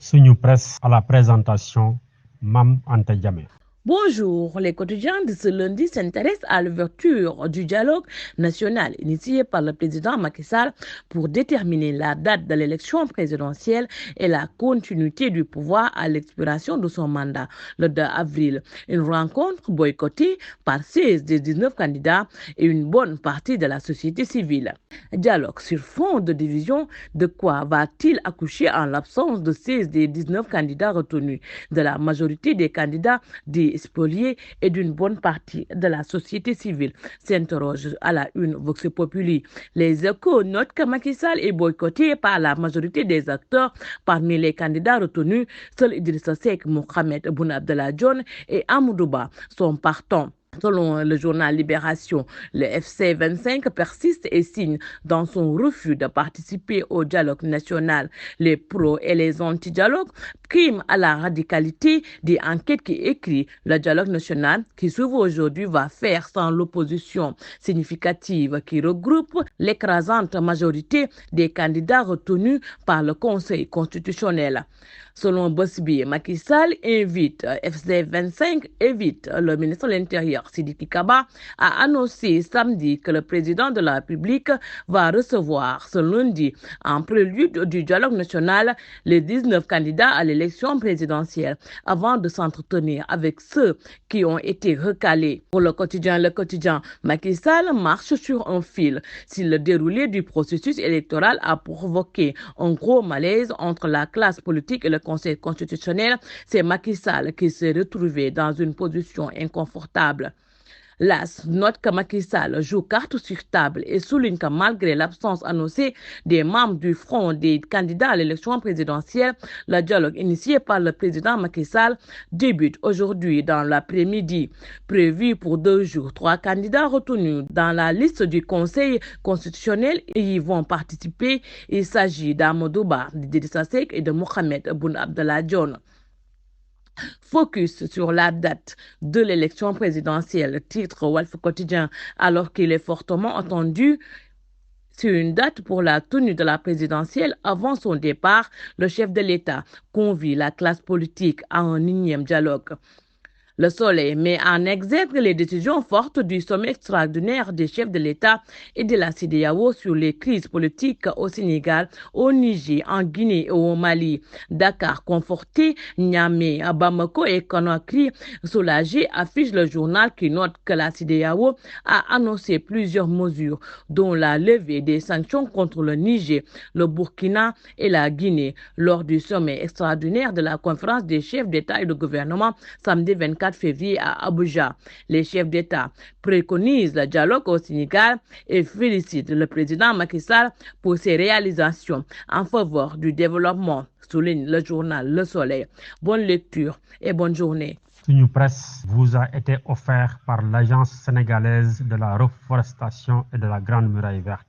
Suñu Presse à la présentation, Mam Anta Diamé. Bonjour, les quotidiens de ce lundi s'intéressent à l'ouverture du dialogue national initié par le président Macky Sall pour déterminer la date de l'élection présidentielle et la continuité du pouvoir à l'expiration de son mandat le 2 avril. Une rencontre boycottée par 16 des 19 candidats et une bonne partie de la société civile. Dialogue sur fond de division, de quoi va-t-il accoucher en l'absence de 16 des 19 candidats retenus, de la majorité des candidats des spoliés et d'une bonne partie de la société civile, s'interroge à la une Vox Populi. Les Échos notent que Macky Sall est boycotté par la majorité des acteurs. Parmi les candidats retenus, seuls Idrissa Seck, Mohamed Boun Abdallah Dionne et Amadou Ba sont partants. Selon le journal Libération, le FC 25 persiste et signe dans son refus de participer au dialogue national. Les pros et les anti-dialogues priment à la radicalité des enquêtes qui écrit le dialogue national qui s'ouvre aujourd'hui va faire sans l'opposition significative qui regroupe l'écrasante majorité des candidats retenus par le Conseil constitutionnel. Selon Bosby, Macky Sall invite FC 25 évite le ministre de l'Intérieur Sidiki Kaba a annoncé samedi que le président de la République va recevoir ce lundi, en prélude du dialogue national, les 19 candidats à l'élection présidentielle avant de s'entretenir avec ceux qui ont été recalés. Pour le quotidien, Macky Sall marche sur un fil. Si le déroulé du processus électoral a provoqué un gros malaise entre la classe politique et le Conseil constitutionnel, c'est Macky Sall qui s'est retrouvé dans une position inconfortable. L'AS note que Macky Sall joue carte sur table et souligne que malgré l'absence annoncée des membres du front des candidats à l'élection présidentielle, le dialogue initié par le président Macky Sall débute aujourd'hui dans l'après-midi. Prévu pour 2 jours, 3 candidats retenus dans la liste du Conseil constitutionnel y vont participer. Il s'agit d'Amadou Ba, d'Idrissa Seck et de Mohamed Boun Abdallah Dionne. Focus sur la date de l'élection présidentielle, titre Walf Quotidien, alors qu'il est fortement attendu sur une date pour la tenue de la présidentielle avant son départ, le chef de l'État convie la classe politique à un énième dialogue. Le Soleil met en exergue les décisions fortes du sommet extraordinaire des chefs de l'État et de la CEDEAO sur les crises politiques au Sénégal, au Niger, en Guinée et au Mali. Dakar conforté, Niamey, Bamako et Conakry soulagés, affiche le journal qui note que la CEDEAO a annoncé plusieurs mesures, dont la levée des sanctions contre le Niger, le Burkina et la Guinée, lors du sommet extraordinaire de la conférence des chefs d'État et de gouvernement samedi 24 février à Abuja. Les chefs d'État préconisent le dialogue au Sénégal et félicitent le président Macky Sall pour ses réalisations en faveur du développement, souligne le journal Le Soleil. Bonne lecture et bonne journée. Suñu Presse vous a été offert par l'Agence sénégalaise de la reforestation et de la Grande Muraille Verte.